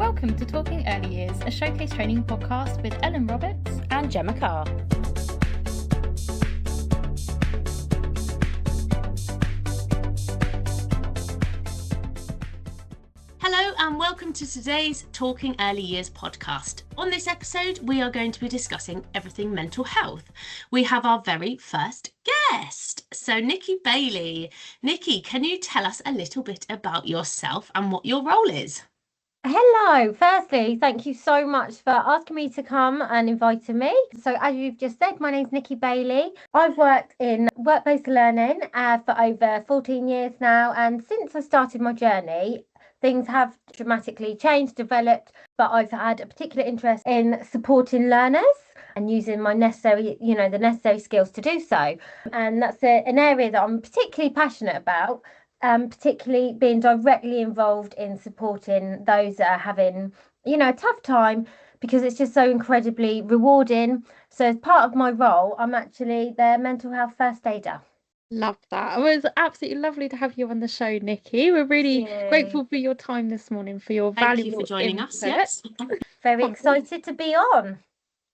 Welcome to Talking Early Years, a showcase training podcast with Ellen Roberts and Gemma Carr. Hello and welcome to today's Talking Early Years podcast. On this episode, we are going to be discussing everything mental health. We have our very first guest. So Nicola Bailey. Nikki, can you tell us a little bit about yourself and what your role is? Hello. Firstly, thank you so much for asking me to come and inviting me. So as you've just said, my name's Nicola Bailey. I've worked in work-based learning for over 14 years now. And since I started my journey, things have dramatically changed, developed, but I've had a particular interest in supporting learners and using my necessary, the necessary skills to do so. And that's an area that I'm particularly passionate about. Particularly being directly involved in supporting those that are having, a tough time, because it's just so incredibly rewarding. So as part of my role, I'm actually their mental health first aider. Love that. It was absolutely lovely to have you on the show, Nikki. We're really grateful for your time this morning, for your valuable Thank you for joining input. us. Yes. Very excited to be on.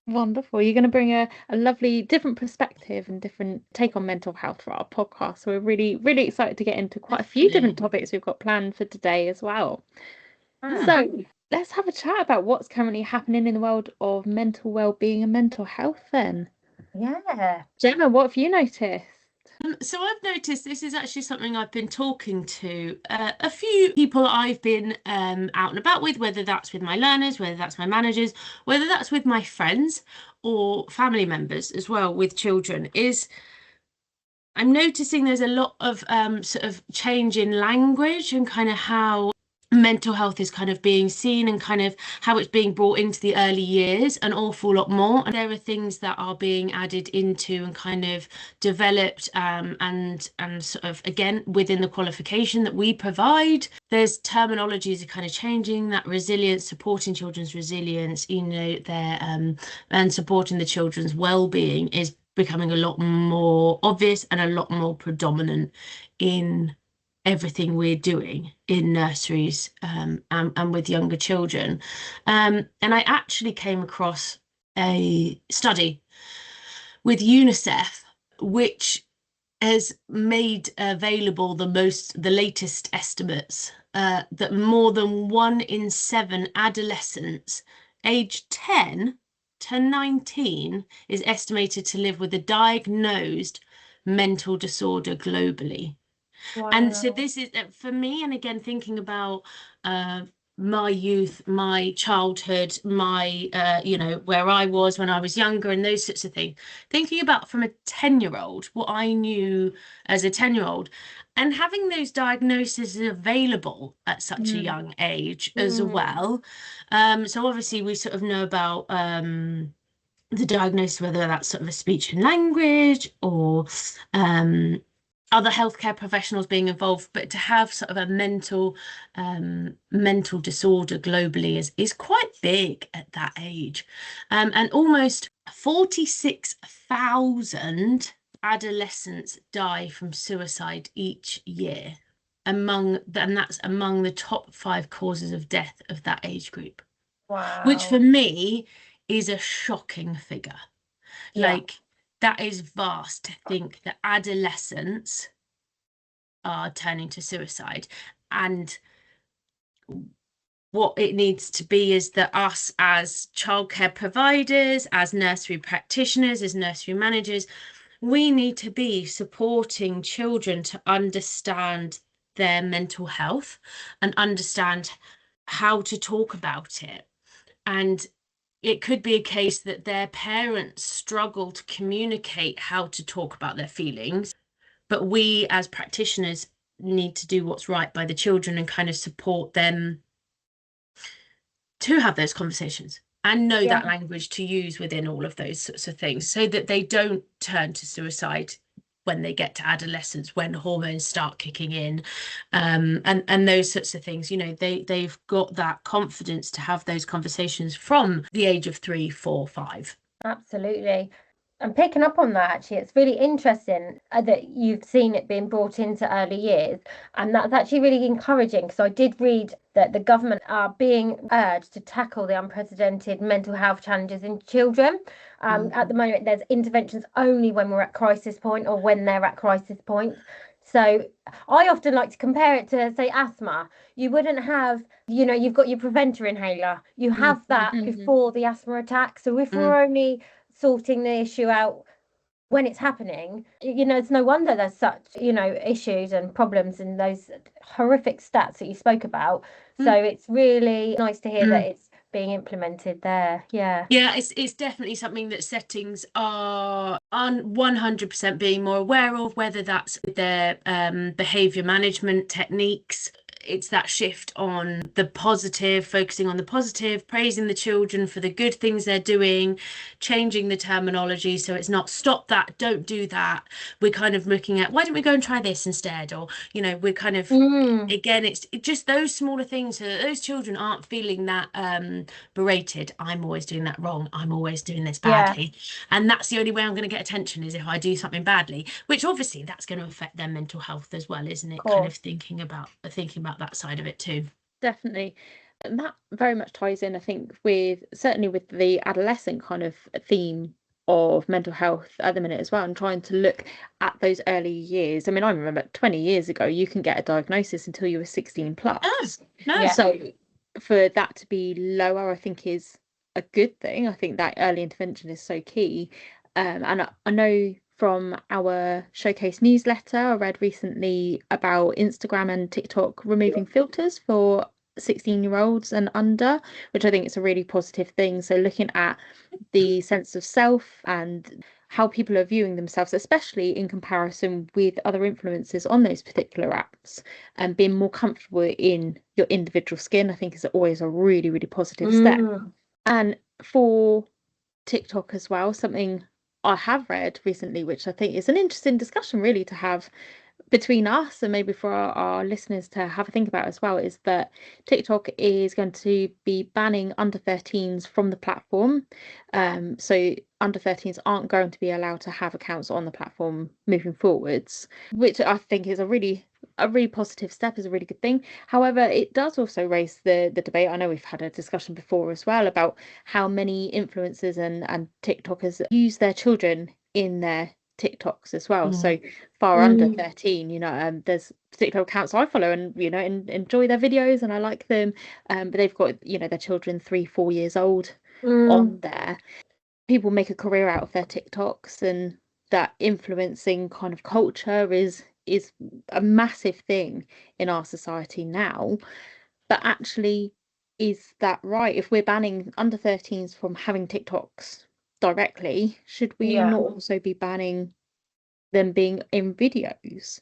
Wonderful. You're going to bring a lovely different perspective and different take on mental health for our podcast. So we're really, really excited to get into quite a few different topics we've got planned for today as well. So let's have a chat about what's currently happening in the world of mental well-being and mental health then. Yeah. Gemma, what have you noticed? So I've noticed this is actually something I've been talking to a few people I've been out and about with, whether that's with my learners, whether that's my managers, whether that's with my friends or family members as well with children, is I'm noticing there's a lot of sort of change in language and kind of how mental health is kind of being seen and kind of how it's being brought into the early years an awful lot more. And there are things that are being added into and kind of developed and sort of, again, within the qualification that we provide. There's terminologies are kind of changing, that resilience, supporting children's resilience, there and supporting the children's well-being is becoming a lot more obvious and a lot more predominant in everything we're doing in nurseries and with younger children. And I actually came across a study with UNICEF, which has made available the latest estimates that more than 1 in 7 adolescents aged 10 to 19 is estimated to live with a diagnosed mental disorder globally. Wow. And so this is for me, and again, thinking about my youth, my childhood, my, where I was when I was younger and those sorts of things, thinking about from a 10-year-old, what I knew as a 10-year-old, and having those diagnoses available at such a young age as well. So obviously we sort of know about the diagnosis, whether that's sort of a speech and language or other healthcare professionals being involved, but to have sort of a mental disorder globally is quite big at that age. And almost 46,000 adolescents die from suicide each year, and that's among the top 5 causes of death of that age group. Wow. Which for me is a shocking figure. Yeah. Like, that is vast to think that adolescents are turning to suicide. And what it needs to be is that us as childcare providers, as nursery practitioners, as nursery managers, we need to be supporting children to understand their mental health and understand how to talk about it. And it could be a case that their parents struggle to communicate how to talk about their feelings, but we as practitioners need to do what's right by the children and kind of support them to have those conversations and know that language to use within all of those sorts of things, so that they don't turn to suicide when they get to adolescence, when hormones start kicking in, and those sorts of things. They've got that confidence to have those conversations from the age of 3, 4, 5. Absolutely. I'm picking up on that actually. It's really interesting that you've seen it being brought into early years, and that's actually really encouraging because I did read that the government are being urged to tackle the unprecedented mental health challenges in children. At the moment, there's interventions only when we're at crisis point or when they're at crisis point. So I often like to compare it to, say, asthma. You wouldn't have, you've got your preventer inhaler. You have that before the asthma attack. So if we're only sorting the issue out when it's happening, it's no wonder there's such, issues and problems and those horrific stats that you spoke about. So it's really nice to hear that it's being implemented there. Yeah. Yeah, it's definitely something that settings are on 100% being more aware of, whether that's with their behavior management techniques. It's that shift on the positive, focusing on the positive, praising the children for the good things they're doing, changing the terminology so it's not stop that, don't do that. We're kind of looking at why don't we go and try this instead? Or, we're kind of again, it's just those smaller things so that those children aren't feeling that berated. I'm always doing that wrong. I'm always doing this badly. And that's the only way I'm going to get attention is if I do something badly, which obviously that's going to affect their mental health as well, isn't it? Kind of thinking about that side of it too. Definitely. And that very much ties in, I think, with certainly with the adolescent kind of theme of mental health at the minute as well, and trying to look at those early years. I mean, I remember 20 years ago, you can get a diagnosis until you were 16 plus. No. So for that to be lower, I think is a good thing. I think that early intervention is so key. And I know from our showcase newsletter, I read recently about Instagram and TikTok removing filters for 16-year-olds and under, which I think is a really positive thing. So looking at the sense of self and how people are viewing themselves, especially in comparison with other influencers on those particular apps, and being more comfortable in your individual skin, I think is always a really, really positive step. And for TikTok as well, something I have read recently, which I think is an interesting discussion really to have between us and maybe for our listeners to have a think about as well, is that TikTok is going to be banning under 13s from the platform. So under 13s aren't going to be allowed to have accounts on the platform moving forwards, which I think is a really positive step, is a really good thing. However, it does also raise the debate. I know we've had a discussion before as well about how many influencers and TikTokers use their children in their TikToks as well. So far under 13, there's particular accounts I follow and enjoy their videos and I like them, but they've got their children 3-4 years old on there. People make a career out of their TikToks, and that influencing kind of culture is a massive thing in our society now. But actually, is that right? If we're banning under 13s from having TikToks directly, should we not also be banning them being in videos?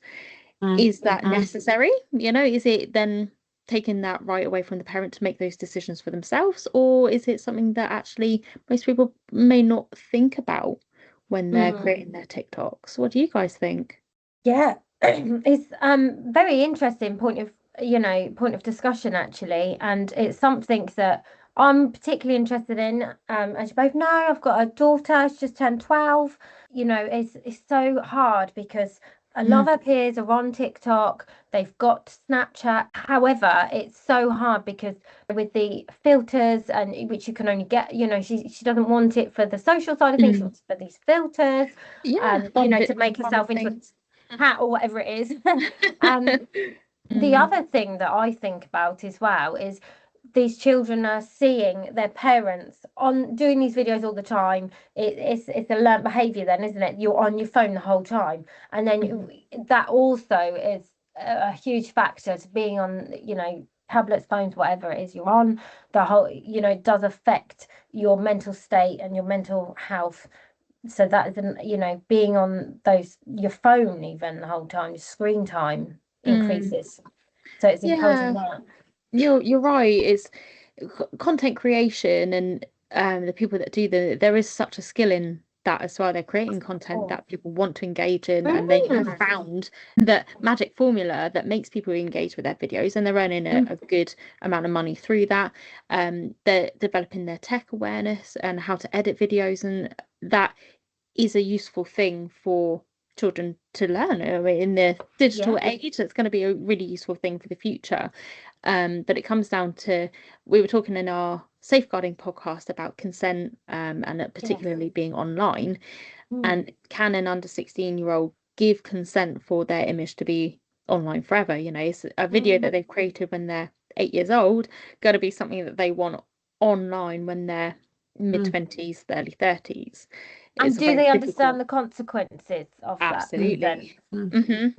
Is that necessary? Is it then taking that right away from the parent to make those decisions for themselves, or is it something that actually most people may not think about when they're creating their TikToks? What do you guys think? Yeah, it's very interesting point of discussion actually, and it's something that I'm particularly interested in. As you both know, I've got a daughter, she's just turned 12. It's so hard because a lot of her peers are on TikTok, they've got Snapchat. However, it's so hard because with the filters and which you can only get, she doesn't want it for the social side of things, she wants it for these filters, and to make herself into a hat or whatever it is. The other thing that I think about as well is these children are seeing their parents on doing these videos all the time. It's a learned behavior then, isn't it? You're on your phone the whole time, and then that also is a huge factor to being on tablets, phones, whatever it is you're on. The whole it does affect your mental state and your mental health. So that isn't being on your phone even the whole time, your screen time increases. So it's encouraging that. You're right. It's content creation and the people that do there is such a skill in that as well. They're creating content that people want to engage in, and they have found that magic formula that makes people engage with their videos, and they're earning a good amount of money through that. They're developing their tech awareness and how to edit videos, and that is a useful thing for children to learn. I mean, in the digital age, that's going to be a really useful thing for the future. But it comes down to, we were talking in our safeguarding podcast about consent, and it particularly being online. And can an under 16-year-old give consent for their image to be online forever? You know, it's a video that they've created when they're 8 years old, got to be something that they want online when they're mid-20s, early 30s. And do they understand the consequences of that? Absolutely.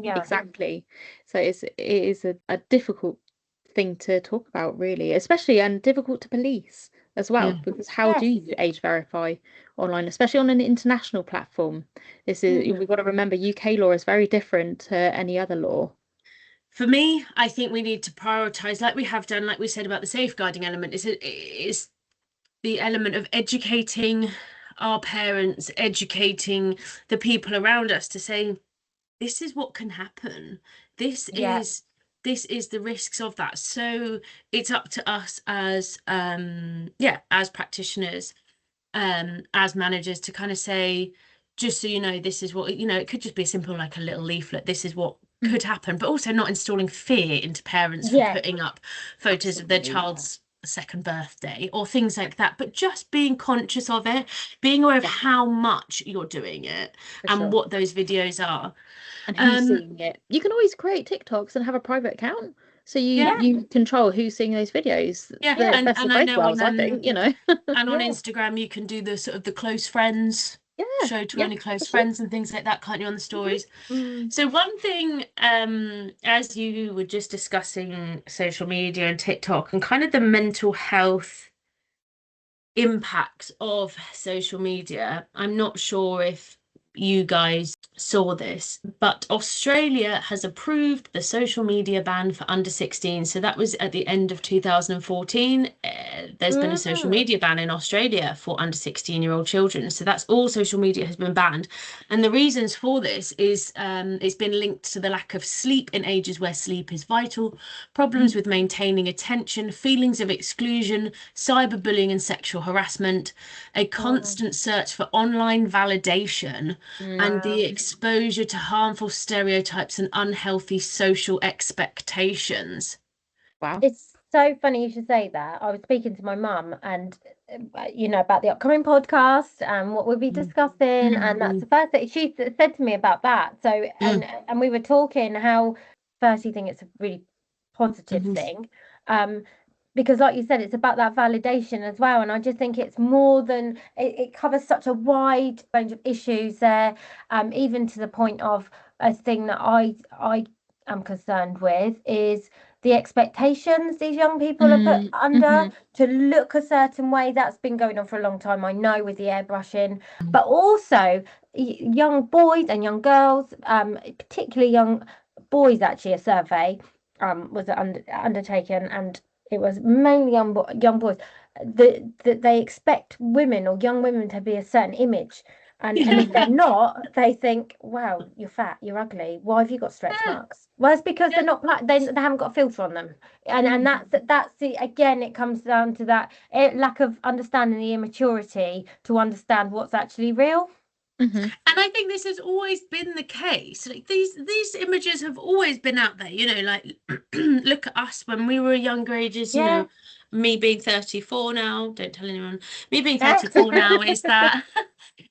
Exactly. So it is a difficult thing to talk about, really, especially, and difficult to police as well, because how do you age verify online, especially on an international platform? This is, we've got to remember, UK law is very different to any other law. For me, I think we need to prioritize, like we have done, like we said about the safeguarding element, is the element of educating our parents, educating the people around us to say, this is what can happen. This is the risks of that. So it's up to us as as practitioners, as managers, to kind of say, just so you know, this is what, you know, it could just be a simple, like a little leaflet, this is what could happen, but also not installing fear into parents for putting up photos of their child's second birthday or things like that, but just being conscious of it, being aware of how much you're doing it and what those videos are and who's seeing it. You can always create TikToks and have a private account, so you control who's seeing those videos. And I know worlds, I think, you know. And on Instagram you can do the sort of the close friends, show to only close friends and things like that, can't you, on the stories? So one thing, as you were just discussing social media and TikTok and kind of the mental health impact of social media, I'm not sure if you guys saw this, but Australia has approved the social media ban for under 16. So that was at the end of 2014. There's been a social media ban in Australia for under 16-year-old children. So that's all social media has been banned. And the reasons for this is it's been linked to the lack of sleep in ages where sleep is vital, problems with maintaining attention, feelings of exclusion, cyberbullying and sexual harassment, a constant search for online validation, and the exposure to harmful stereotypes and unhealthy social expectations. Wow. It's so funny you should say that. I was speaking to my mum and, you know, about the upcoming podcast and what we'll be discussing. And that's the first thing she said to me about that. So, and we were talking how, first, you think it's a really positive thing. Because like you said, it's about that validation as well. And I just think it's more than, it covers such a wide range of issues there, even to the point of a thing that I am concerned with is the expectations these young people are put under to look a certain way. That's been going on for a long time, I know, with the airbrushing, but also young boys and young girls, particularly young boys. Actually, a survey was undertaken, and it was mainly young boys that they expect women or young women to be a certain image. And if they're not, they think, wow, you're fat, you're ugly. Why have you got stretch marks? Well, it's because they're not they haven't got a filter on them. And that's the, again, it comes down to that lack of understanding, the immaturity to understand what's actually real. And I think this has always been the case. Like these images have always been out there, you know, like look at us when we were younger ages, you know, me being 34 now, don't tell anyone, me being 34 now is that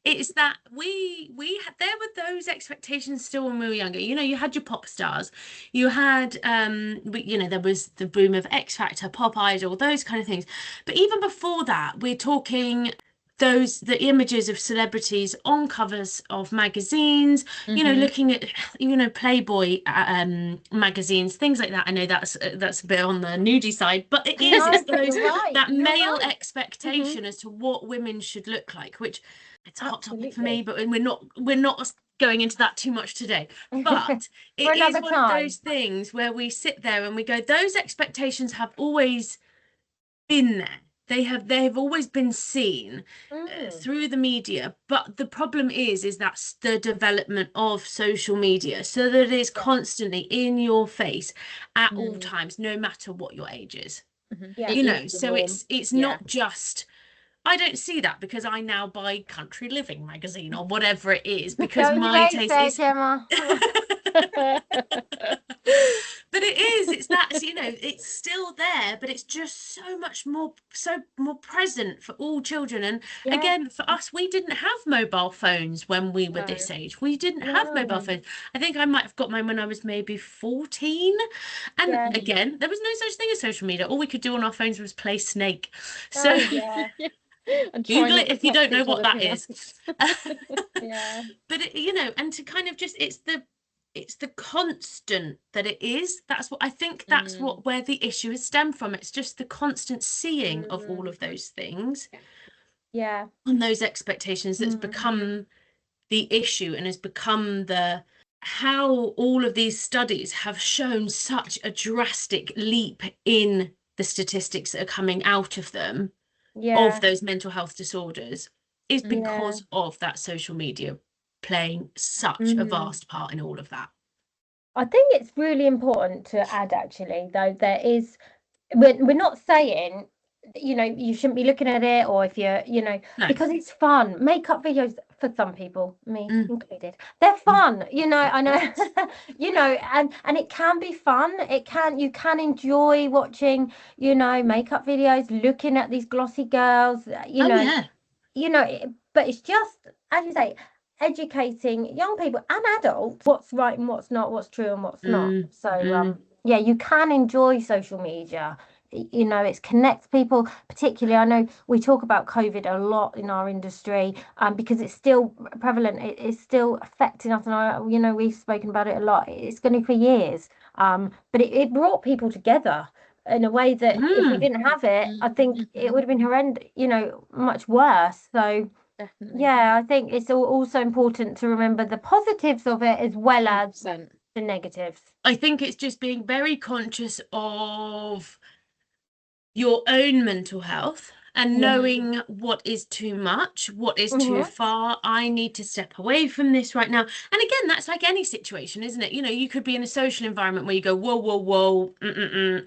it's that we had, there were those expectations still when we were younger. You know, you had your pop stars, you had you know, there was the boom of X Factor, Pop Idol, those kind of things. But even before that, we're talking the images of celebrities on covers of magazines, you know, looking at, you know, Playboy magazines, things like that. I know that's a bit on the nudie side, but it is that male expectation as to what women should look like, which it's a hot topic for me, but we're not going into that too much today. But it is one of those things where we sit there and we go, those expectations have always been there. They have always been seen through the media, but the problem is that's the development of social media, so that it is constantly in your face at all times, no matter what your age is. You know, so it's not just I don't see that because I now buy Country Living magazine or whatever it is, because Don't you my hate taste it, is Gemma? but it's that, it's still there, but it's just so more present for all children. And Yeah. again, for us, we didn't have mobile phones when we were No. this age. We didn't have mobile No. phones. I think I might have got mine when I was maybe 14. And Yeah. again, there was no such thing as social media. All we could do on our phones was play Snake. So Oh, yeah. And try Google not it to if you text don't know each what other that too is. much. Yeah. But and to kind of just, it's the constant that it is. That's what I think, that's what where the issue is stemmed from. It's just the constant seeing of all of those things Yeah. and those expectations that's Mm. become the issue, and has become how all of these studies have shown such a drastic leap in the statistics that are coming out of them, Yeah. of those mental health disorders, is Yeah. because of that social media playing such a Mm. vast part in all of that. I think it's really important to add, actually, though, we're not saying, you shouldn't be looking at it, or if you're, No. because it's fun. Makeup videos for some people, me Mm. included, they're fun, I know, and it can be fun. You can enjoy watching, makeup videos, looking at these glossy girls, Oh yeah. but it's just, as you say, educating young people and adults what's right and what's not, what's true and what's not. So yeah, you can enjoy social media. It connects people. Particularly, I know we talk about COVID a lot in our industry, because it's still prevalent. It's still affecting us, and we've spoken about it a lot. It's going to for years, but it brought people together in a way that if we didn't have it, I think it would have been horrendous, much worse. So Definitely. yeah, I think it's also important to remember the positives of it as well as 100%. the negatives. I think it's just being very conscious of your own mental health and knowing what is too much, what is too far. I need to step away from this right now. And again, that's like any situation, isn't it? You could be in a social environment where you go, whoa, whoa, whoa,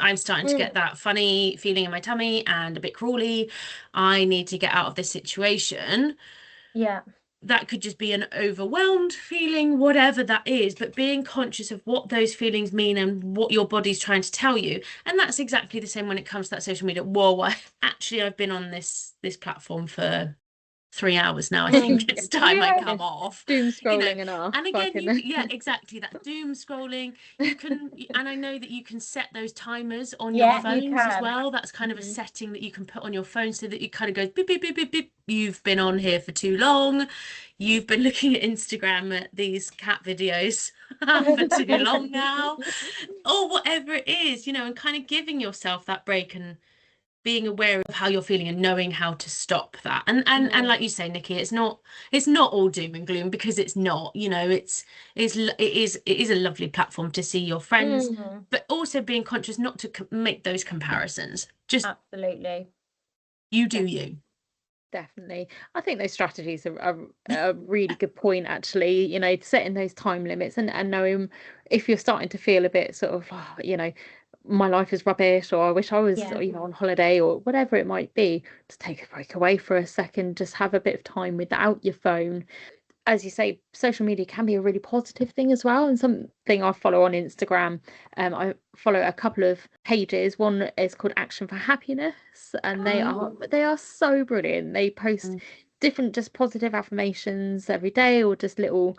I'm starting to get that funny feeling in my tummy and a bit crawly. I need to get out of this situation. Yeah. That could just be an overwhelmed feeling, whatever that is, but being conscious of what those feelings mean and what your body's trying to tell you. And that's exactly the same when it comes to that social media. Whoa, I've been on this platform for 3 hours now. I think it's time I come off. Doom scrolling enough. And again, yeah, exactly, that doom scrolling. You can, and I know that you can set those timers on your phones as well. That's kind of a setting that you can put on your phone so that it kind of goes beep, beep, beep, beep, beep. You've been on here for too long. You've been looking at Instagram at these cat videos for too long now, or whatever it is, and kind of giving yourself that break and being aware of how you're feeling and knowing how to stop that. And like you say, Nikki, it's not all doom and gloom, because it's not. It is a lovely platform to see your friends, but also being conscious not to make those comparisons. Just absolutely, you do you. Definitely. I think those strategies are a really good point, actually, setting those time limits and knowing if you're starting to feel a bit sort of, my life is rubbish, or I wish I was, on holiday, or whatever it might be, to take a break away for a second, just have a bit of time without your phone. As you say, social media can be a really positive thing as well, and something I follow on Instagram. I follow a couple of pages. One is called Action for Happiness, and they are so brilliant. They post different just positive affirmations every day, or just little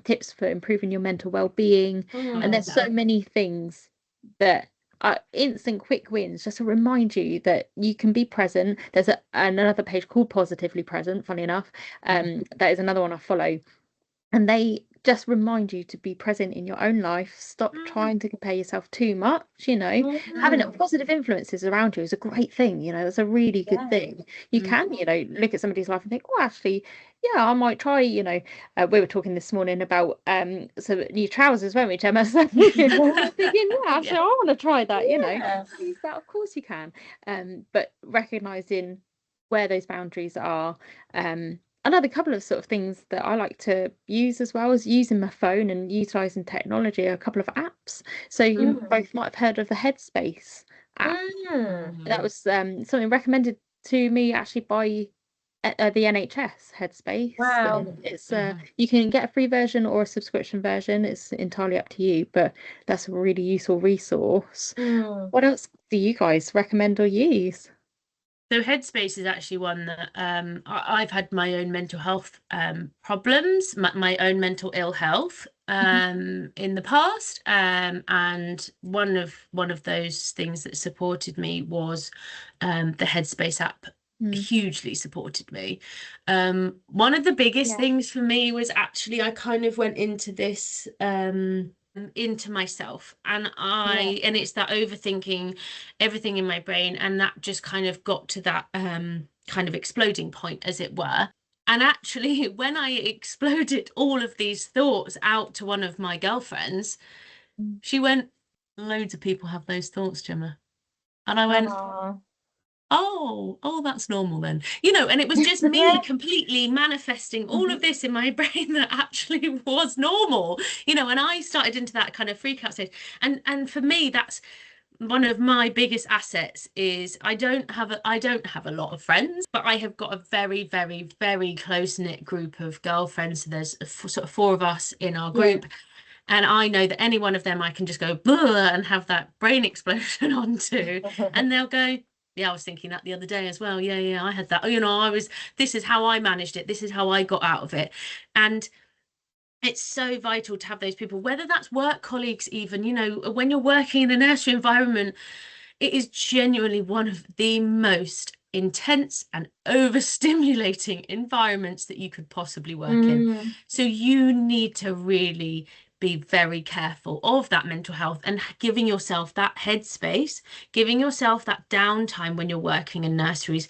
tips for improving your mental well-being. And there's so many things that are instant quick wins, just to remind you that you can be present. There's another page called Positively Present, funny enough. That is another one I follow, and they just remind you to be present in your own life. Stop trying to compare yourself too much. Having positive influences around you is a great thing. It's a really good thing. You can look at somebody's life and think, oh, actually, yeah, I might try. We were talking this morning about some new trousers, weren't we, Gemma? So thinking, yeah, actually, I want to try that. Use that. Of course you can. But recognizing where those boundaries are. Another couple of sort of things that I like to use as well is using my phone and utilizing technology, a couple of apps. So you both might have heard of the Headspace app. That was something recommended to me actually by the NHS Headspace. Wow. It's you can get a free version or a subscription version. It's entirely up to you, but that's a really useful resource. What else do you guys recommend or use? So Headspace is actually one that I've had my own mental health problems, my own mental ill health in the past, and one of those things that supported me was the Headspace app. Hugely supported me. One of the biggest things for me was actually I kind of went into this into myself, and and it's that overthinking everything in my brain, and that just kind of got to that kind of exploding point, as it were. And actually, when I exploded all of these thoughts out to one of my girlfriends, she went, "Loads of people have those thoughts, Gemma." And I went, oh, that's normal then. And it was just me completely manifesting all of this in my brain that actually was normal, and I started into that kind of freak out stage. And for me, that's one of my biggest assets. Is I don't have a lot of friends, but I have got a very, very, very close-knit group of girlfriends. So there's sort of 4 of us in our group. And I know that any one of them I can just go and have that brain explosion onto, and they'll go, "Yeah, I was thinking that the other day as well. Yeah, I had that. This is how I managed it. This is how I got out of it." And it's so vital to have those people, whether that's work colleagues, even, when you're working in a nursery environment, it is genuinely one of the most intense and overstimulating environments that you could possibly work in. So you need to really be very careful of that mental health and giving yourself that headspace, giving yourself that downtime when you're working in nurseries,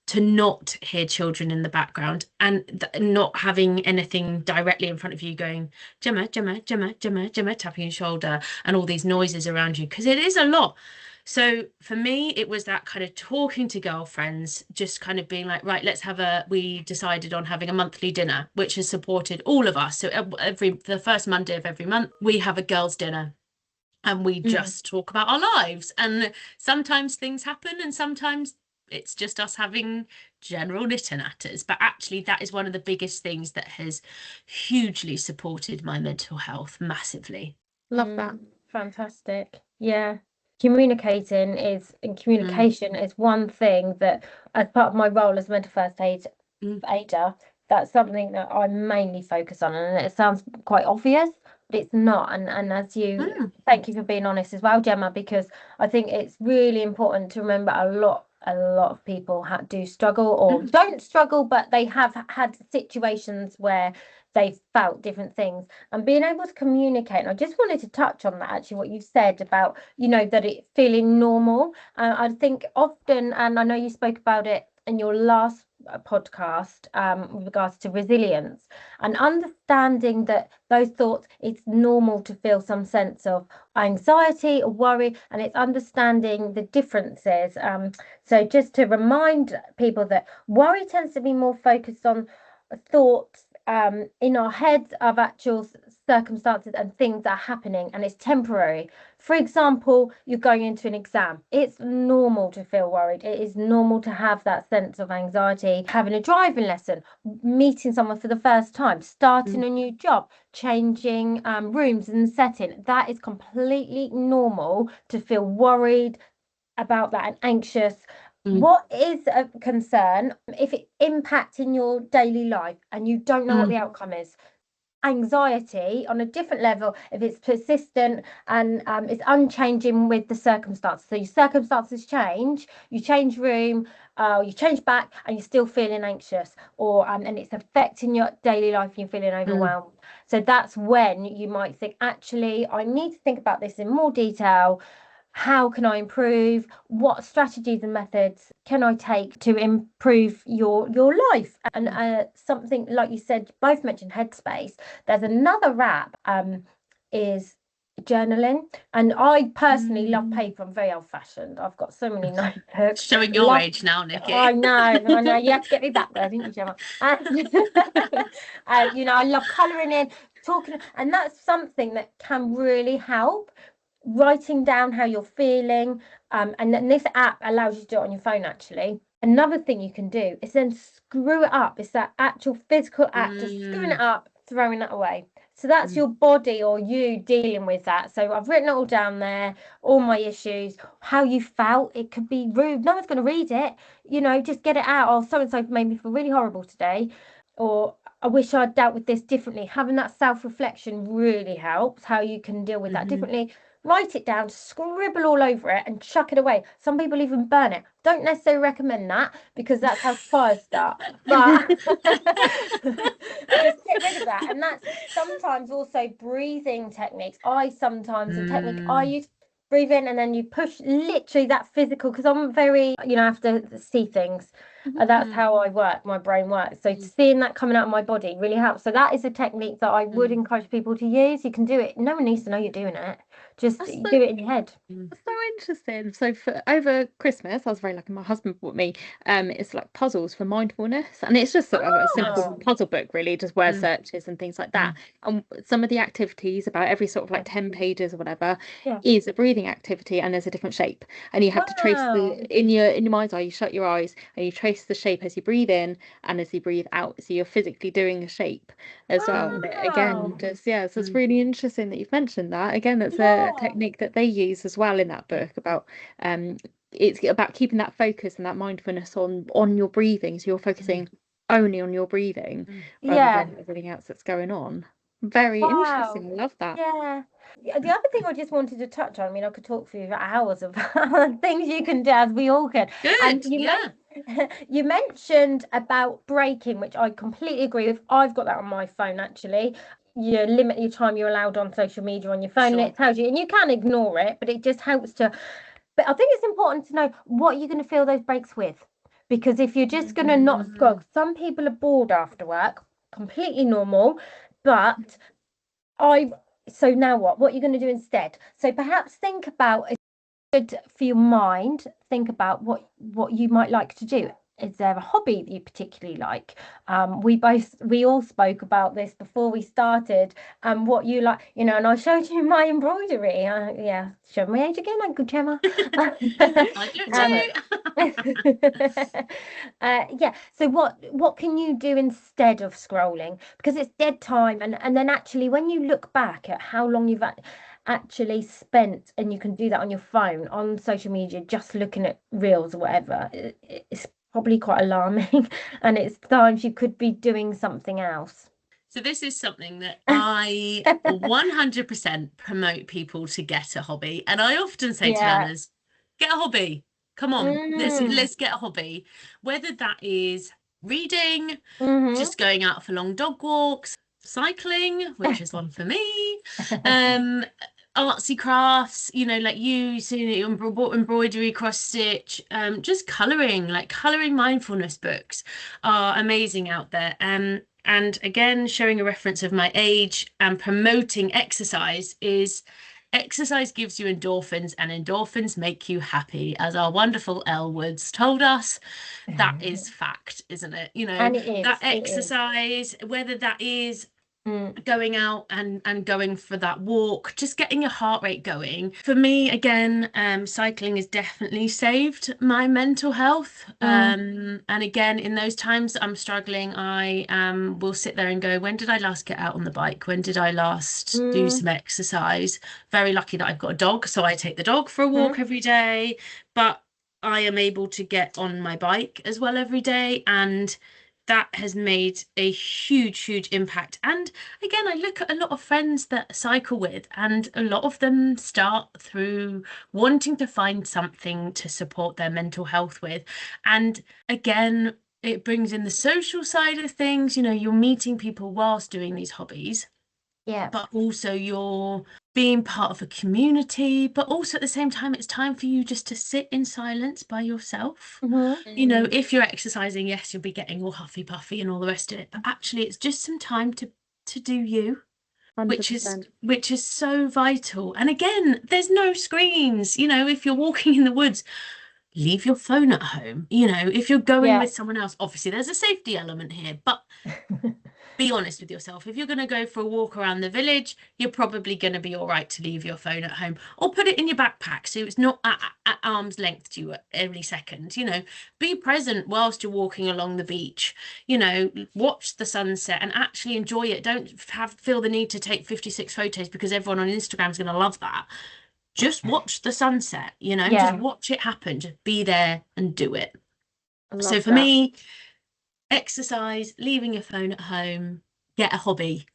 to not hear children in the background, and not having anything directly in front of you going, "Gemma, Gemma, Gemma, Gemma, Gemma," tapping your shoulder, and all these noises around you, because it is a lot. So for me, it was that kind of talking to girlfriends, just kind of being like, right, we decided on having a monthly dinner, which has supported all of us. So the first Monday of every month, we have a girls' dinner. And we just talk about our lives. And sometimes things happen, and sometimes it's just us having general nitter-natters. But actually, that is one of the biggest things that has hugely supported my mental health massively. Love that. Fantastic. Yeah. Communication is one thing that, as part of my role as mental first aider, that's something that I mainly focus on. And it sounds quite obvious, but it's not. And as you, thank you for being honest as well, Gemma, because I think it's really important to remember a lot of people do struggle, or don't struggle, but they have had situations where they've felt different things, and being able to communicate. And I just wanted to touch on that, actually, what you've said about, that it feeling normal. I think often, and I know you spoke about it in your last podcast, with regards to resilience, and understanding that those thoughts, it's normal to feel some sense of anxiety or worry, and it's understanding the differences. So just to remind people that worry tends to be more focused on thoughts in our heads of actual circumstances and things that are happening, and it's temporary. For example, you're going into an exam. It's normal to feel worried. It is normal to have that sense of anxiety. Having a driving lesson, meeting someone for the first time, starting a new job, changing rooms and setting, that is completely normal to feel worried about that and anxious. What is a concern if it impacts in your daily life and you don't know what the outcome is? Anxiety on a different level if it's persistent and it's unchanging with the circumstances. So your circumstances change, you change room, you change back, and you're still feeling anxious, or and it's affecting your daily life and you're feeling overwhelmed. So that's when you might think, actually, I need to think about this in more detail. How can I improve? What strategies and methods can I take to improve your life? And something like you said, both mentioned Headspace. There's another app, is journaling, and I personally love paper. I'm very old-fashioned. I've got so many notebooks. Showing your age now, Nikki. I know. You have to get me back there, didn't you, Gemma? I love colouring in, talking, and that's something that can really help. Writing down how you're feeling, And then this app allows you to do it on your phone, actually. Another thing you can do is then screw it up. It's that actual physical act of screwing it up, throwing it away. So that's your body or you dealing with that. So I've written it all down there, all my issues, how you felt. It could be rude. No one's going to read it. You know, just get it out. Oh, so-and-so made me feel really horrible today. Or I wish I'd dealt with this differently. Having that self-reflection really helps, how you can deal with that differently. Write it down, scribble all over it and chuck it away. Some people even burn it. Don't necessarily recommend that because that's how fires start. But just get rid of that. And that's sometimes also breathing techniques. A technique I use, breathe in and then you push literally that physical, because I'm very, I have to see things. That's how I work, my brain works. So seeing that coming out of my body really helps. So that is a technique that I would encourage people to use. You can do it. No one needs to know you're doing it. Just do it in your head. That's so interesting. So for over Christmas, I was very lucky. My husband bought me it's like puzzles for mindfulness, and it's just a simple puzzle book, really, just word searches and things like that. And some of the activities, about every sort of like 10 pages or whatever, is a breathing activity, and there's a different shape, and you have to trace in your mind's eye. You shut your eyes and you trace the shape as you breathe in and as you breathe out. So you're physically doing a shape as well. And again, just so it's really interesting that you've mentioned that. Again, that's a technique that they use as well in that book about it's about keeping that focus and that mindfulness on your breathing, so you're focusing only on your breathing rather than everything else that's going on. Very interesting. I love that. The other thing I just wanted to touch on, I mean, I could talk for you for hours about things you can do, as we all can. And you mentioned about breaking, which I completely agree with. I've got that on my phone, actually. You limit your time you're allowed on social media on your phone, and it tells you, and you can ignore it, but it just helps to. But I think it's important to know what you're going to fill those breaks with, because if you're just going to not scroll, some people are bored after work, completely normal. But so now what you're going to do instead? So perhaps think about, good for your mind, think about what you might like to do. Is there a hobby that you particularly like? We all spoke about this before we started, and what you like, and I showed you my embroidery. Show my age again, Uncle Gemma. I do too. So what can you do instead of scrolling? Because it's dead time, and then actually when you look back at how long you've actually spent, and you can do that on your phone, on social media, just looking at reels or whatever, it's probably quite alarming, and it's times you could be doing something else. So this is something that I 100% promote people to get a hobby, and I often say to learners, get a hobby. Come on, let's get a hobby. Whether that is reading, just going out for long dog walks, cycling, which is one for me, artsy crafts, like you embroidery, cross stitch, just colouring mindfulness books are amazing out there. And again, showing a reference of my age and promoting exercise gives you endorphins, and endorphins make you happy, as our wonderful Elle Woods told us. That is fact, isn't it? And it is, that exercise, whether that is going out and going for that walk, just getting your heart rate going. For me, again, cycling has definitely saved my mental health. And again, in those times that I'm struggling, I will sit there and go, when did I last get out on the bike? When did I last do some exercise? Very lucky that I've got a dog, so I take the dog for a walk every day, but I am able to get on my bike as well every day, and that has made a huge impact. And again, I look at a lot of friends that I cycle with, and a lot of them start through wanting to find something to support their mental health with. And again, it brings in the social side of things. You're meeting people whilst doing these hobbies. But also you're being part of a community, but also at the same time, it's time for you just to sit in silence by yourself. If you're exercising, yes, you'll be getting all huffy puffy and all the rest of it, but actually it's just some time to do you, 100%. which is so vital. And again, there's no screens. If you're walking in the woods, leave your phone at home. If you're going with someone else, obviously there's a safety element here, but be honest with yourself. If you're going to go for a walk around the village, you're probably going to be all right to leave your phone at home or put it in your backpack so it's not at arm's length to you every second. Be present whilst you're walking along the beach. Watch the sunset and actually enjoy it. Don't feel the need to take 56 photos because everyone on Instagram is going to love that. Just watch the sunset, just watch it happen. Just be there and do it. So for me, exercise, leaving your phone at home, get a hobby.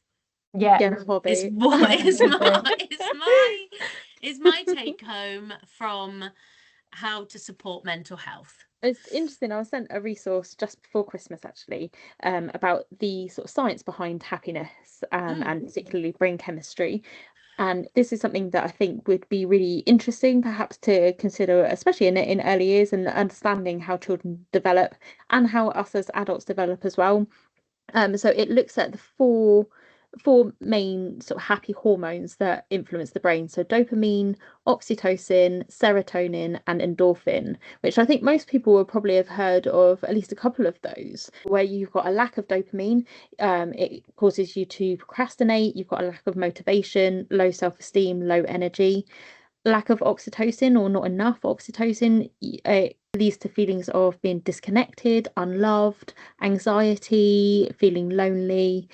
Get a hobby. Is my take home from how to support mental health. It's interesting. I was sent a resource just before Christmas, actually, about the sort of science behind happiness, and particularly brain chemistry. And this is something that I think would be really interesting, perhaps, to consider, especially in early years, and understanding how children develop and how us as adults develop as well. So it looks at the four main sort of happy hormones that influence the brain. So dopamine, oxytocin, serotonin, and endorphin, which I think most people will probably have heard of at least a couple of those. Where you've got a lack of dopamine, it causes you to procrastinate, you've got a lack of motivation, low self-esteem, low energy. Lack of oxytocin or not enough oxytocin, it leads to feelings of being disconnected, unloved, anxiety, feeling lonely.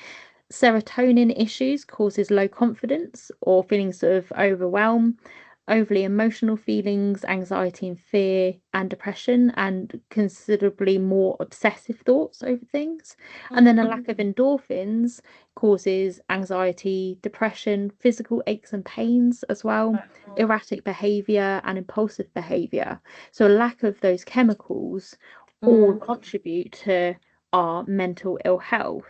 Serotonin issues causes low confidence or feelings of overwhelm, overly emotional feelings, anxiety and fear, and depression, and considerably more obsessive thoughts over things. And then a lack of endorphins causes anxiety, depression, physical aches and pains as well, erratic behavior and impulsive behavior. So a lack of those chemicals all contribute to our mental ill health.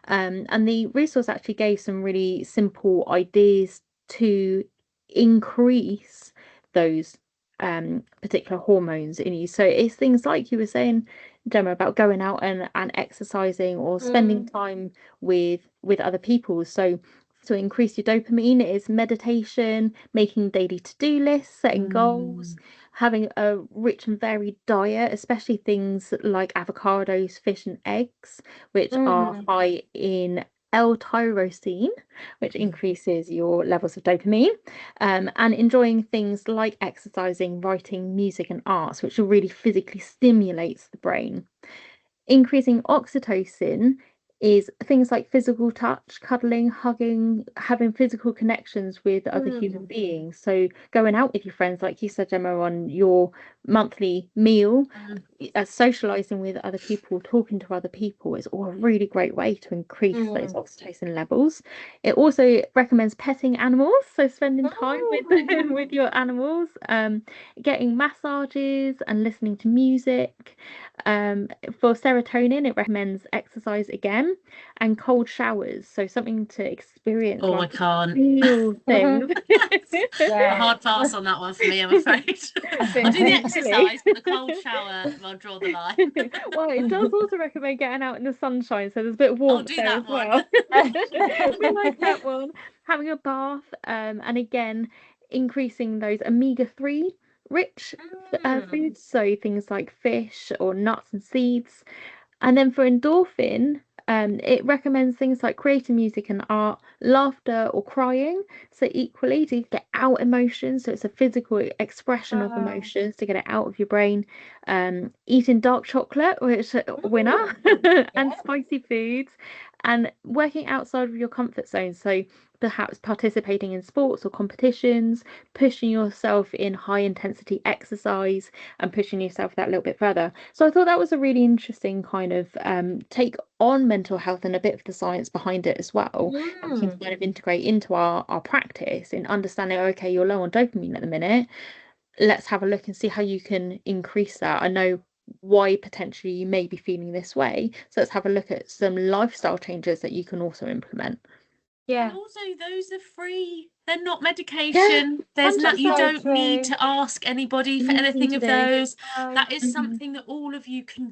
And the resource actually gave some really simple ideas to increase those particular hormones in you. So it's things like you were saying, Gemma, about going out and exercising or spending time with other people. So to increase your dopamine is meditation, making daily to-do lists, setting goals, having a rich and varied diet, especially things like avocados, fish, and eggs, which are high in L-tyrosine, which increases your levels of dopamine, and enjoying things like exercising, writing, music, and arts, which really physically stimulates the brain. Increasing oxytocin is things like physical touch, cuddling, hugging, having physical connections with other human beings. So going out with your friends, like you said, Gemma, on your monthly meal, socializing with other people, talking to other people is all a really great way to increase those oxytocin levels. It also recommends petting animals, so spending time with your animals, getting massages and listening to music. For serotonin, it recommends exercise again and cold showers. So something to experience. Oh, I can't. Real things. A hard pass on that one for me, I'm afraid. I'll do the exercise, but the cold shower, I'll draw the line. Well, it does also recommend getting out in the sunshine, so there's a bit of warmth there as well. We like that one. Having a bath, and again, increasing those omega-3 rich foods, so things like fish or nuts and seeds. And then for endorphin, it recommends things like creating music and art, laughter or crying. So equally to get out emotions, so it's a physical expression of emotions to get it out of your brain. Eating dark chocolate, which winner, and spicy foods, and working outside of your comfort zone. So perhaps participating in sports or competitions, pushing yourself in high intensity exercise and pushing yourself that little bit further. So I thought that was a really interesting kind of take on mental health and a bit of the science behind it as well. And we can kind of integrate into our practice in understanding, okay, you're low on dopamine at the minute. Let's have a look and see how you can increase that. I know why potentially you may be feeling this way. So let's have a look at some lifestyle changes that you can also implement. And also those are free. They're not medication. There's not, you don't need to ask anybody for anything of those. That is something that all of you can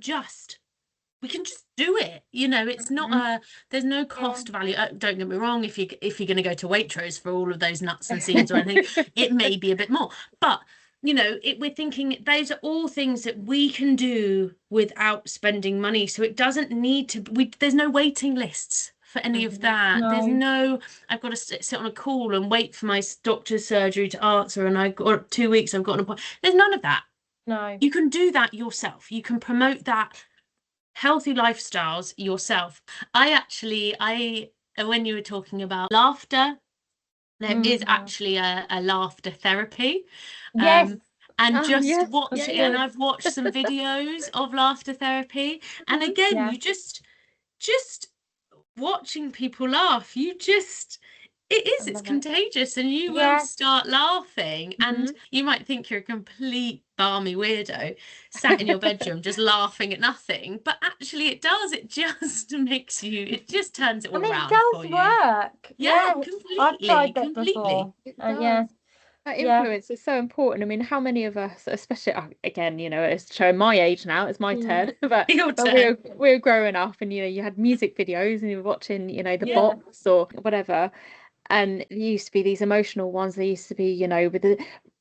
we can just do it. It's not there's no cost value. Don't get me wrong, if you're going to go to Waitrose for all of those nuts and seeds or anything, it may be a bit more. But we're thinking those are all things that we can do without spending money. So it doesn't need to there's no waiting lists for any of that. No. There's no, I've got to sit on a call and wait for my doctor's surgery to answer, and I've got 2 weeks, I've got an appointment. There's none of that. No. You can do that yourself. You can promote that healthy lifestyles yourself. When you were talking about laughter, there is actually a laughter therapy. Yes. And just yes, watch it. yeah. And I've watched some videos of laughter therapy. And again, Yeah. you just watching people laugh, it's contagious, and you will start laughing, and you might think you're a complete balmy weirdo sat in your bedroom just laughing at nothing, but actually it just turns it all around for you. It does work. Yeah, I've tried that completely. before. It And does. That influence is so important. I mean, how many of us, especially again, it's showing my age now, it's my turn, but Your when turn. we were growing up, and you had music videos and you were watching, the box or whatever, and there used to be these emotional ones. There used to be, with the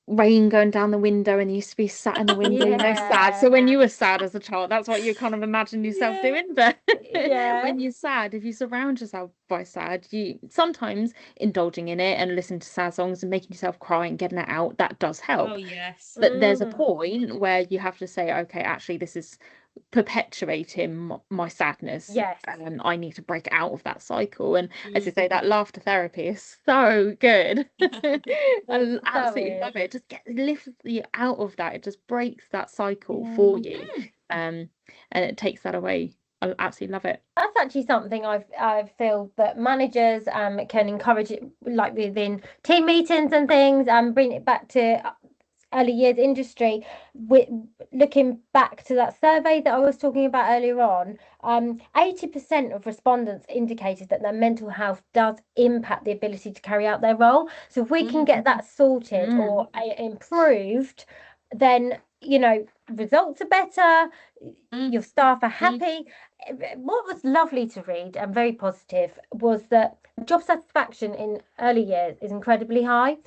rain going down the window, and you used to be sat in the window, sad. So when you were sad as a child, that's what you kind of imagined yourself doing. But when you're sad, if you surround yourself by sad, you sometimes indulging in it and listening to sad songs and making yourself cry and getting it out, that does help. Oh yes. But there's a point where you have to say, okay, actually this is perpetuating my sadness. Yes. And I need to break out of that cycle. And as you say, that laughter therapy is so good. I absolutely love it. Just lift you out of that. It just breaks that cycle for you. And it takes that away. I absolutely love it. That's actually something I feel that managers can encourage it, like within team meetings and things, and bring it back to early years industry. With looking back to that survey that I was talking about earlier on, 80% of respondents indicated that their mental health does impact the ability to carry out their role. So if we can get that sorted or improved, then results are better, your staff are happy. What was lovely to read and very positive was that job satisfaction in early years is incredibly high,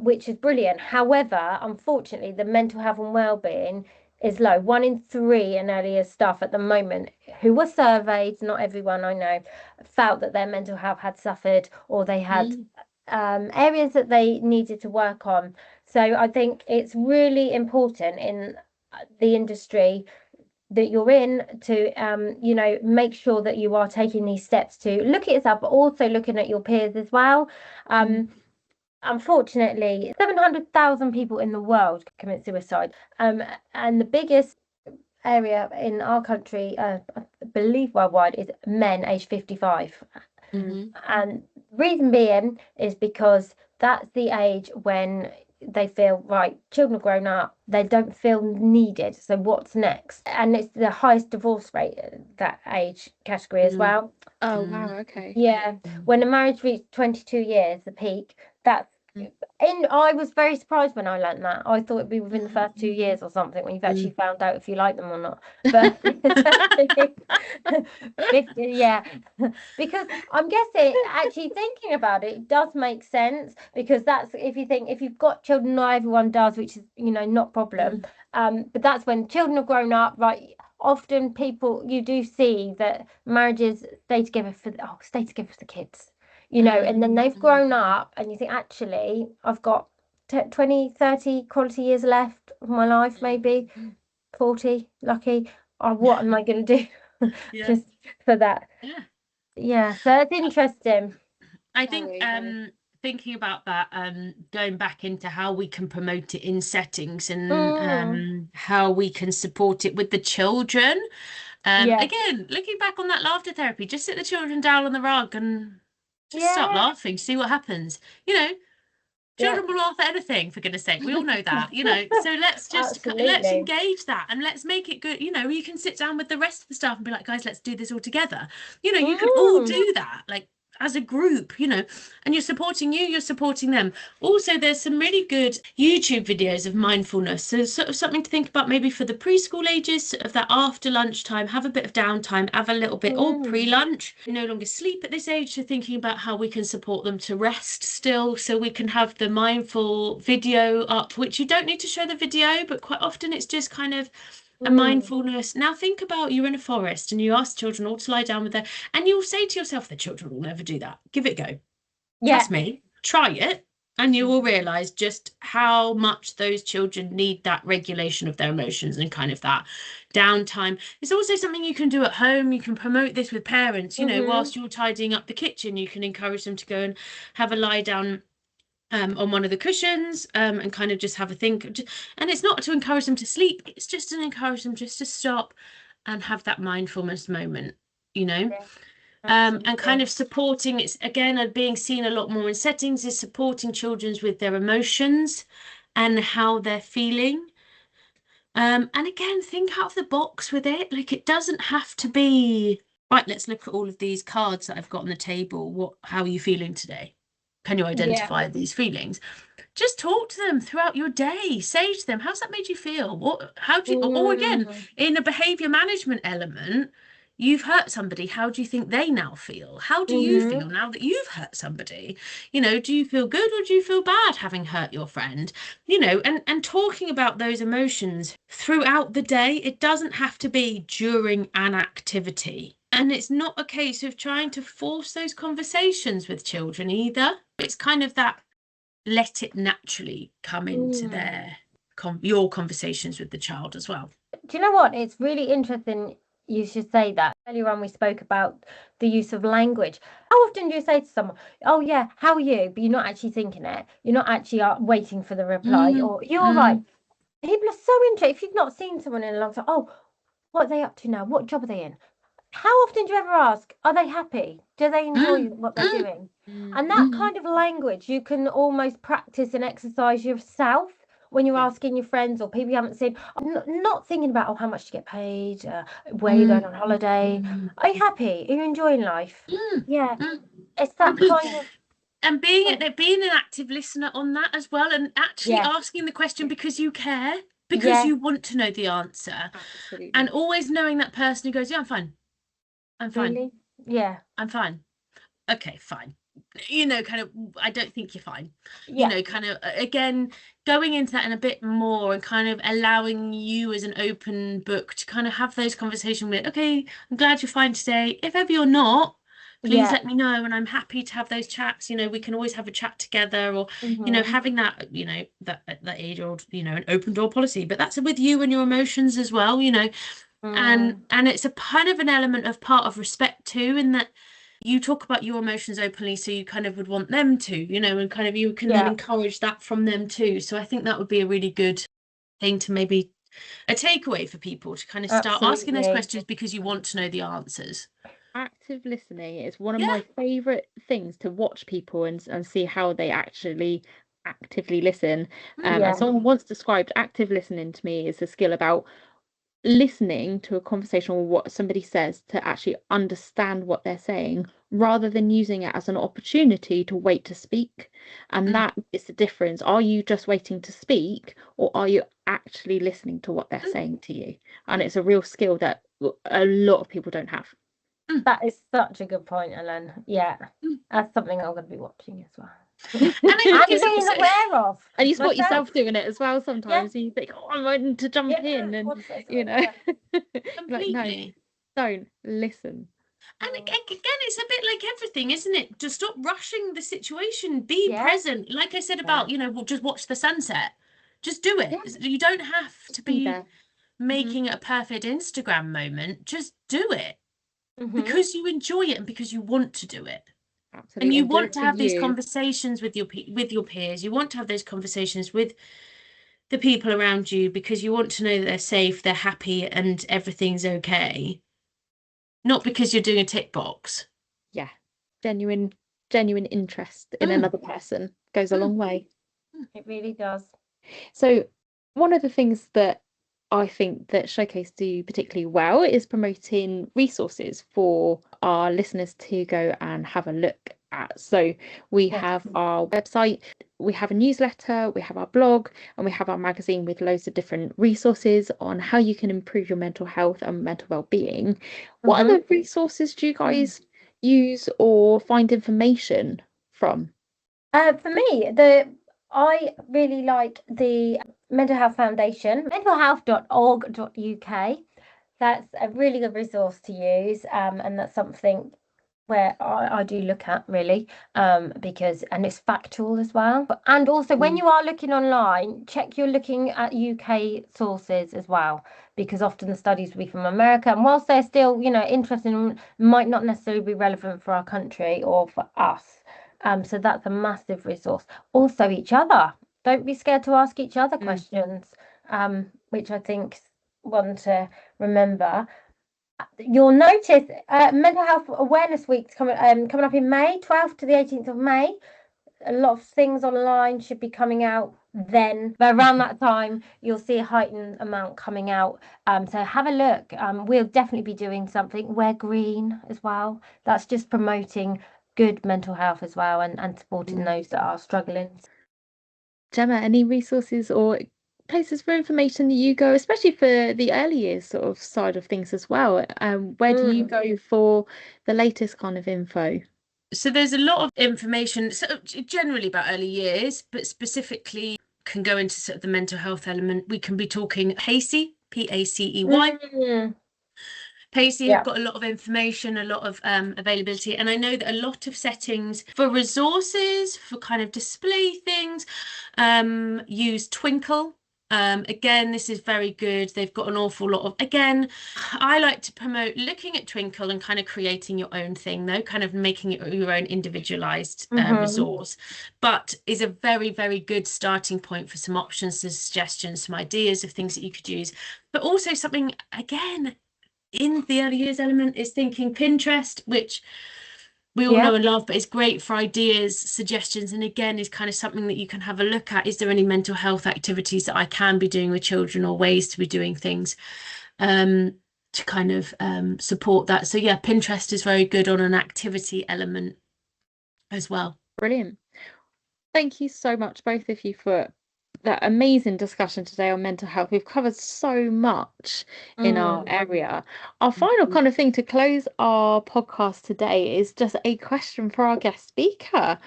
which is brilliant. However, unfortunately, the mental health and wellbeing is low. 1 in 3 in early years staff at the moment who were surveyed, not everyone I know, felt that their mental health had suffered, or they had areas that they needed to work on. So I think it's really important in the industry that you're in to make sure that you are taking these steps to look at yourself, but also looking at your peers as well. Unfortunately, 700,000 people in the world commit suicide, and the biggest area in our country, I believe worldwide, is men aged 55. And reason being is because that's the age when they feel, right, children have grown up, they don't feel needed, so what's next? And it's the highest divorce rate that age category as well. Oh wow, okay. When a marriage reached 22 years, the peak, that's I was very surprised when I learned that. I thought it'd be within the first 2 years or something, when you've actually found out if you like them or not. But because I'm guessing, actually thinking about it, it does make sense, because that's, if you've got children, not everyone does, which is not a problem. But that's when children have grown up, right? Often you do see that marriages stay together for the kids. And then they've grown up, and you think, actually, I've got 20, 30 quality years left of my life, maybe 40, lucky. What am I going to do just for that? So it's interesting. I think thinking about that, going back into how we can promote it in settings, and how we can support it with the children. Again, looking back on that laughter therapy, just sit the children down on the rug and just start laughing, see what happens. Children will laugh at anything, for goodness sake. We all know that, so let's engage that, and let's make it good. You can sit down with the rest of the staff and be like, guys, let's do this all together. You can all do that, like, as a group, and you're supporting them. Also, there's some really good YouTube videos of mindfulness, so sort of something to think about maybe for the preschool ages, of that after lunchtime, have a bit of downtime, have a little bit, or pre-lunch, no longer sleep at this age, so thinking about how we can support them to rest still, so we can have the mindful video up, which you don't need to show the video, but quite often it's just kind of and mindfulness. Now think about you're in a forest and you ask children all to lie down with their, and you'll say to yourself, the children will never do that. Give it a go. Trust me, try it, and you will realize just how much those children need that regulation of their emotions and kind of that downtime. It's also something you can do at home. You can promote this with parents, whilst you're tidying up the kitchen, you can encourage them to go and have a lie down on one of the cushions and kind of just have a think. And it's not to encourage them to sleep, it's just to encourage them just to stop and have that mindfulness moment, and kind of supporting. It's again being seen a lot more in settings, is supporting children with their emotions and how they're feeling. And again, think out of the box with it. Like, it doesn't have to be right. Let's look at all of these cards that I've got on the table. How are you feeling today? Can you identify these feelings? Just talk to them throughout your day. Say to them, how's that made you feel? How do you, or again, in a behavior management element, you've hurt somebody. How do you think they now feel? How do you feel now that you've hurt somebody? Do you feel good or do you feel bad having hurt your friend? And talking about those emotions throughout the day. It doesn't have to be during an activity. And it's not a case of trying to force those conversations with children either. It's kind of that, let it naturally come into your conversations with the child as well. Do you know what? It's really interesting you should say that. Earlier on, we spoke about the use of language. How often do you say to someone, oh yeah, how are you? But you're not actually thinking it. You're not actually waiting for the reply. Or you're right. People are so interested. If you've not seen someone in a long time, oh, what are they up to now? What job are they in? How often do you ever ask, are they happy? Do they enjoy what they're doing? And that kind of language you can almost practice and exercise yourself when you're asking your friends or people you haven't seen. I'm not thinking about, oh, how much to get paid, where you're going on holiday. Are you happy? Are you enjoying life? It's that kind of. And being an active listener on that as well, and actually asking the question because you care, because you want to know the answer. Absolutely. And always knowing that person who goes, yeah, I'm fine. I'm fine. Really? Yeah. I'm fine. Okay, fine. Kind of, I don't think you're fine. Kind of, again, going into that in a bit more and kind of allowing you as an open book to kind of have those conversations with, okay, I'm glad you're fine today. If ever you're not, please let me know, and I'm happy to have those chats. We can always have a chat together, or having that, that age-old, an open door policy. But that's with you and your emotions as well, and it's a kind of an element of part of respect too, in that you talk about your emotions openly, so you kind of would want them to, and kind of you can then encourage that from them too. So I think that would be a really good thing to maybe a takeaway for people to kind of start asking those questions because you want to know the answers. Active listening is one of my favorite things to watch people and see how they actually actively listen. And someone once described active listening to me as a skill about listening to a conversation or what somebody says to actually understand what they're saying, rather than using it as an opportunity to wait to speak. And that is the difference. Are you just waiting to speak, or are you actually listening to what they're saying to you? And it's a real skill that a lot of people don't have. That is such a good point, Ellen. That's something I'm going to be watching as well. And I think being aware of. And you spot yourself doing it as well sometimes. You think, oh, I'm waiting to jump in, and completely. Like, no, don't listen. And again, it's a bit like everything, isn't it? Just stop rushing the situation. Be present. Like I said about, we'll just watch the sunset. Just do it. You don't have to be making it a perfect Instagram moment. Just do it because you enjoy it and because you want to do it. Absolutely. And you want to have these conversations with your peers. You want to have those conversations with the people around you because you want to know that they're safe, they're happy, and everything's okay. Not because you're doing a tick box. Yeah. Genuine interest in another person goes a long way. It really does. So one of the things that I think that Showcase do particularly well is promoting resources for our listeners to go and have a look at. So we have our website, we have a newsletter, we have our blog, and we have our magazine with loads of different resources on how you can improve your mental health and mental well-being. What other resources do you guys use or find information from? For me, I really like the Mental Health Foundation, mentalhealth.org.uk. That's a really good resource to use, and that's something where I do look at really, because it's factual as well. And also when you are looking online, check you're looking at UK sources as well, because often the studies will be from America, and whilst they're still, interesting, might not necessarily be relevant for our country or for us. So that's a massive resource. Also each other. Don't be scared to ask each other questions, which I think is one to remember. You'll notice Mental Health Awareness Week's coming up in May, 12th to the 18th of May. A lot of things online should be coming out then, but around that time you'll see a heightened amount coming out. So have a look. We'll definitely be doing something. Wear green as well. That's just promoting good mental health as well, and supporting those that are struggling. Gemma, any resources or places for information that you go, especially for the early years sort of side of things as well? Where do you go for the latest kind of info? So there's a lot of information, generally about early years, but specifically can go into sort of the mental health element. We can be talking PACEY, PACEY. PACEY have got a lot of information, a lot of availability, and I know that a lot of settings for resources, for kind of display things, use Twinkle. Again, this is very good. They've got an awful lot of, again, I like to promote looking at Twinkle and kind of creating your own thing, though, kind of making it your own individualized resource, but is a very, very good starting point for some options, some suggestions, some ideas of things that you could use. But also something, again, in the early years element is thinking Pinterest, which we all know and love, but it's great for ideas, suggestions, and again is kind of something that you can have a look at. Is there any mental health activities that I can be doing with children, or ways to be doing things to kind of support that? So yeah, Pinterest is very good on an activity element as well. Brilliant. Thank you so much, both of you, for that amazing discussion today on mental health. We've covered so much in our area. Our final kind of thing to close our podcast today is just a question for our guest speaker.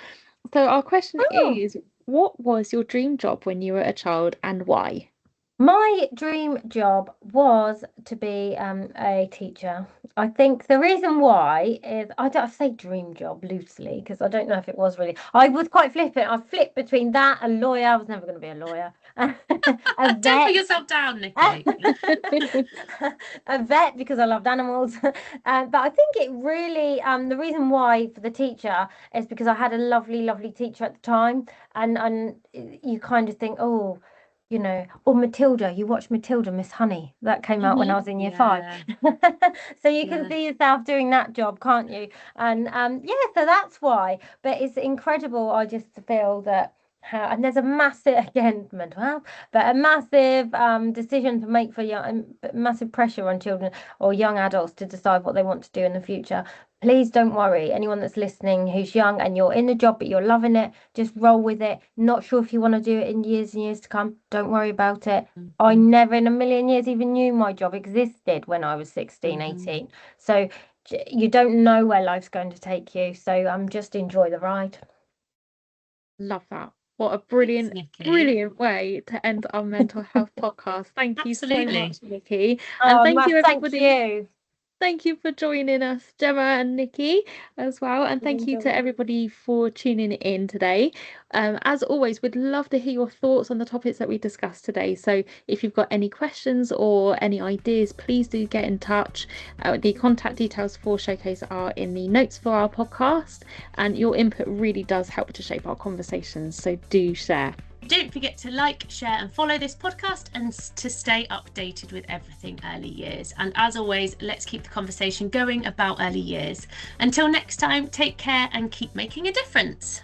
So our question is, what was your dream job when you were a child, and why? My dream job was to be a teacher. I think the reason why is, I don't say dream job loosely because I don't know if it was really. I was quite flippant. I flipped between that and lawyer. I was never going to be a lawyer. Don't put yourself down, Nikki. A vet, because I loved animals. But I think it really, the reason why for the teacher is because I had a lovely, lovely teacher at the time. And you kind of think, oh, or Matilda, you watch Matilda, Miss Honey, that came out when I was in year 5. So you can see yourself doing that job, can't you? And so that's why. But it's incredible. I just feel that and there's a massive, again, mental health, but a massive decision to make for massive pressure on children or young adults to decide what they want to do in the future. Please don't worry. Anyone that's listening who's young and you're in the job but you're loving it, just roll with it. Not sure if you want to do it in years and years to come. Don't worry about it. I never in a million years even knew my job existed when I was 16, 18. So you don't know where life's going to take you. So just enjoy the ride. Love that. What a brilliant way to end our mental health podcast. Thank you so much, Nikki. And thank you, everybody. Thank you for joining us, Gemma and Nikki, as well. And thank you to everybody for tuning in today. As always, we'd love to hear your thoughts on the topics that we discussed today. So if you've got any questions or any ideas, please do get in touch. The contact details for Showcase are in the notes for our podcast, and your input really does help to shape our conversations. So do share. Don't forget to like, share and follow this podcast, and to stay updated with everything early years. And as always, let's keep the conversation going about early years. Until next time, take care and keep making a difference.